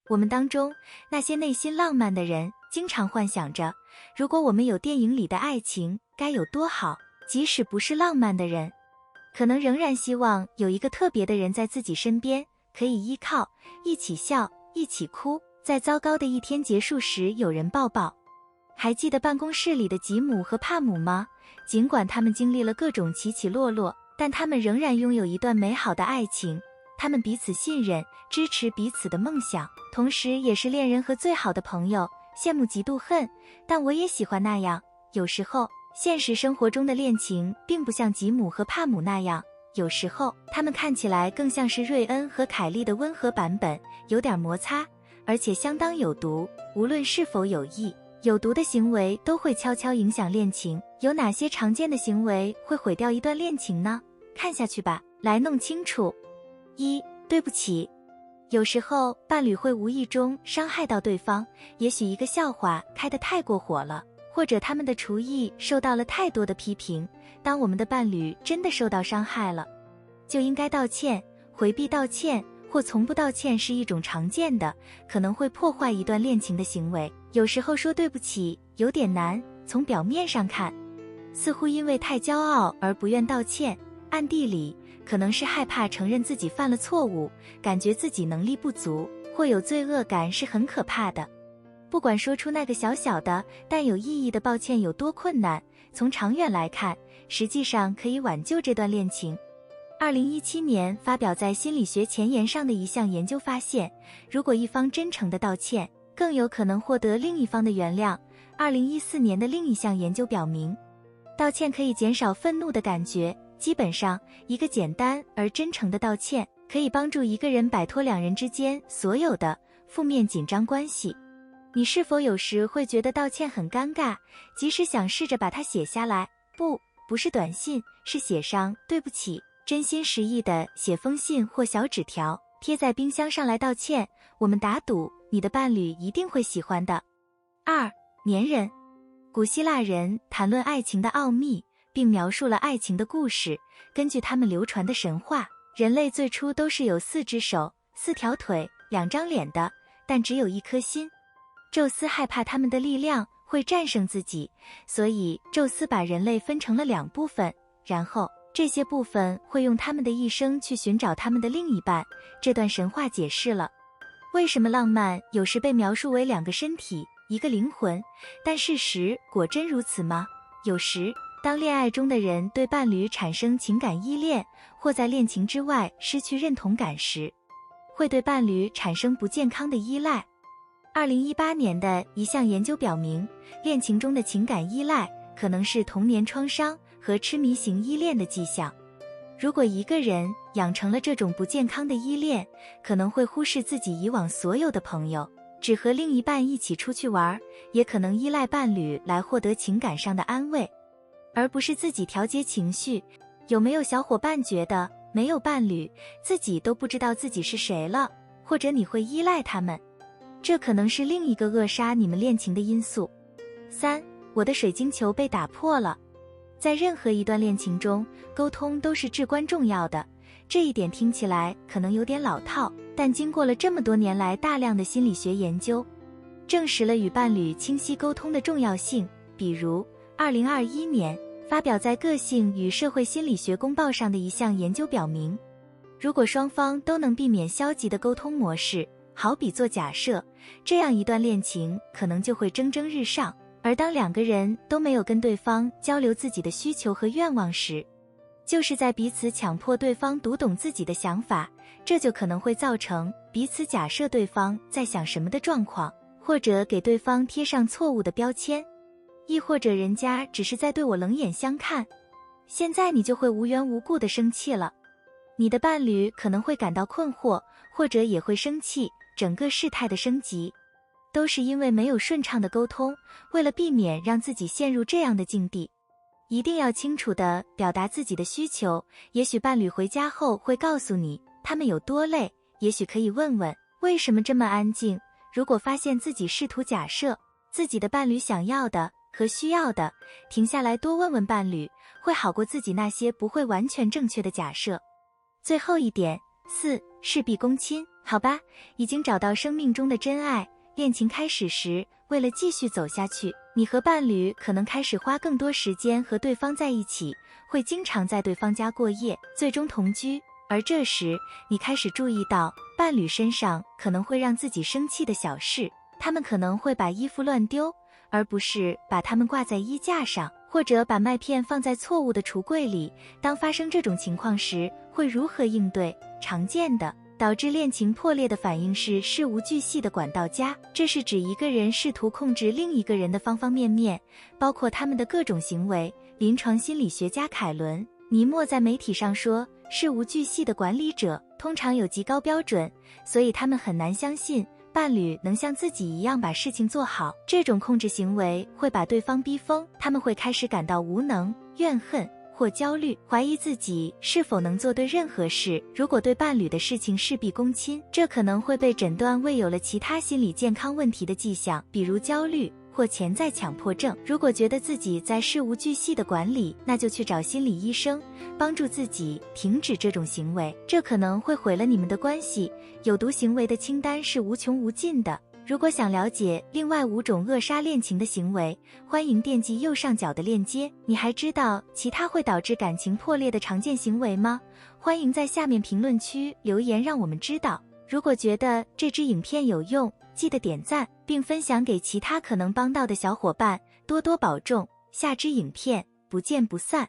我们当中那些内心浪漫的人，经常幻想着，如果我们有电影里的爱情，该有多好。即使不是浪漫的人，可能仍然希望有一个特别的人在自己身边，可以依靠，一起笑，一起哭，在糟糕的一天结束时有人抱抱。还记得办公室里的吉姆和帕姆吗？尽管他们经历了各种起起落落，但他们仍然拥有一段美好的爱情。他们彼此信任，支持彼此的梦想，同时也是恋人和最好的朋友。羡慕嫉妒恨，但我也喜欢那样。有时候现实生活中的恋情并不像吉姆和帕姆那样，有时候他们看起来更像是瑞恩和凯莉的温和版本，有点摩擦，而且相当有毒。无论是否有意，有毒的行为都会悄悄影响恋情。有哪些常见的行为会毁掉一段恋情呢？看下去吧，来弄清楚。1. 对不起。有时候伴侣会无意中伤害到对方，也许一个笑话开得太过火了，或者他们的厨艺受到了太多的批评。当我们的伴侣真的受到伤害了，就应该道歉。回避道歉或从不道歉是一种常见的，可能会破坏一段恋情的行为。有时候说对不起有点难，从表面上看，似乎因为太骄傲而不愿道歉，暗地里可能是害怕承认自己犯了错误，感觉自己能力不足，或有罪恶感是很可怕的。不管说出那个小小的但有意义的抱歉有多困难，从长远来看，实际上可以挽救这段恋情。2017年发表在心理学前沿上的一项研究发现，如果一方真诚地道歉，更有可能获得另一方的原谅。2014年的另一项研究表明，道歉可以减少愤怒的感觉。基本上，一个简单而真诚的道歉可以帮助一个人摆脱两人之间所有的负面紧张关系。你是否有时会觉得道歉很尴尬，即使想试着把它写下来，不是短信，是写上对不起，真心实意的写封信或小纸条，贴在冰箱上来道歉，我们打赌你的伴侣一定会喜欢的。2. 粘人。古希腊人谈论爱情的奥秘，并描述了爱情的故事。根据他们流传的神话，人类最初都是有4只手、4条腿、2张脸的，但只有1颗心。宙斯害怕他们的力量会战胜自己，所以宙斯把人类分成了2部分，然后这些部分会用他们的一生去寻找他们的另一半。这段神话解释了为什么浪漫有时被描述为2个身体、1个灵魂，但事实果真如此吗？有时当恋爱中的人对伴侣产生情感依恋，或在恋情之外失去认同感时，会对伴侣产生不健康的依赖。2018年的一项研究表明，恋情中的情感依赖可能是童年创伤和痴迷型依恋的迹象。如果一个人养成了这种不健康的依恋，可能会忽视自己以往所有的朋友，只和另一半一起出去玩，也可能依赖伴侣来获得情感上的安慰，而不是自己调节情绪。有没有小伙伴觉得没有伴侣，自己都不知道自己是谁了，或者你会依赖他们？这可能是另一个扼杀你们恋情的因素。3. 我的水晶球被打破了。在任何一段恋情中，沟通都是至关重要的。这一点听起来可能有点老套，但经过了这么多年来大量的心理学研究，证实了与伴侣清晰沟通的重要性。比如2021年发表在《个性与社会心理学公报》上的一项研究表明，如果双方都能避免消极的沟通模式，好比做假设，这样一段恋情可能就会蒸蒸日上。而当2个人都没有跟对方交流自己的需求和愿望时，就是在彼此强迫对方读懂自己的想法，这就可能会造成彼此假设对方在想什么的状况，或者给对方贴上错误的标签，亦或者人家只是在对我冷眼相看。现在你就会无缘无故地生气了，你的伴侣可能会感到困惑，或者也会生气。整个事态的升级都是因为没有顺畅的沟通。为了避免让自己陷入这样的境地，一定要清楚地表达自己的需求。也许伴侣回家后会告诉你他们有多累，也许可以问问为什么这么安静。如果发现自己试图假设自己的伴侣想要的和需要的，停下来多问问伴侣，会好过自己那些不会完全正确的假设。最后一点，4. 事必躬亲。好吧，已经找到生命中的真爱，恋情开始时，为了继续走下去，你和伴侣可能开始花更多时间和对方在一起，会经常在对方家过夜，最终同居。而这时，你开始注意到伴侣身上可能会让自己生气的小事，他们可能会把衣服乱丢，而不是把它们挂在衣架上，或者把麦片放在错误的橱柜里。当发生这种情况时，会如何应对？常见的导致恋情破裂的反应是事无巨细的管道家，这是指一个人试图控制另一个人的方方面面，包括他们的各种行为。临床心理学家凯伦·尼莫在媒体上说，事无巨细的管理者通常有极高标准，所以他们很难相信伴侣能像自己一样把事情做好。这种控制行为会把对方逼疯，他们会开始感到无能、怨恨或焦虑，怀疑自己是否能做对任何事。如果对伴侣的事情事必躬亲，这可能会被诊断为有了其他心理健康问题的迹象，比如焦虑或潜在强迫症。如果觉得自己在事无巨细的管理，那就去找心理医生，帮助自己停止这种行为，这可能会毁了你们的关系。有毒行为的清单是无穷无尽的。如果想了解另外5种扼杀恋情的行为，欢迎点击右上角的链接。你还知道其他会导致感情破裂的常见行为吗？欢迎在下面评论区留言让我们知道。如果觉得这支影片有用，记得点赞并分享给其他可能帮到的小伙伴，多多保重，下支影片不见不散。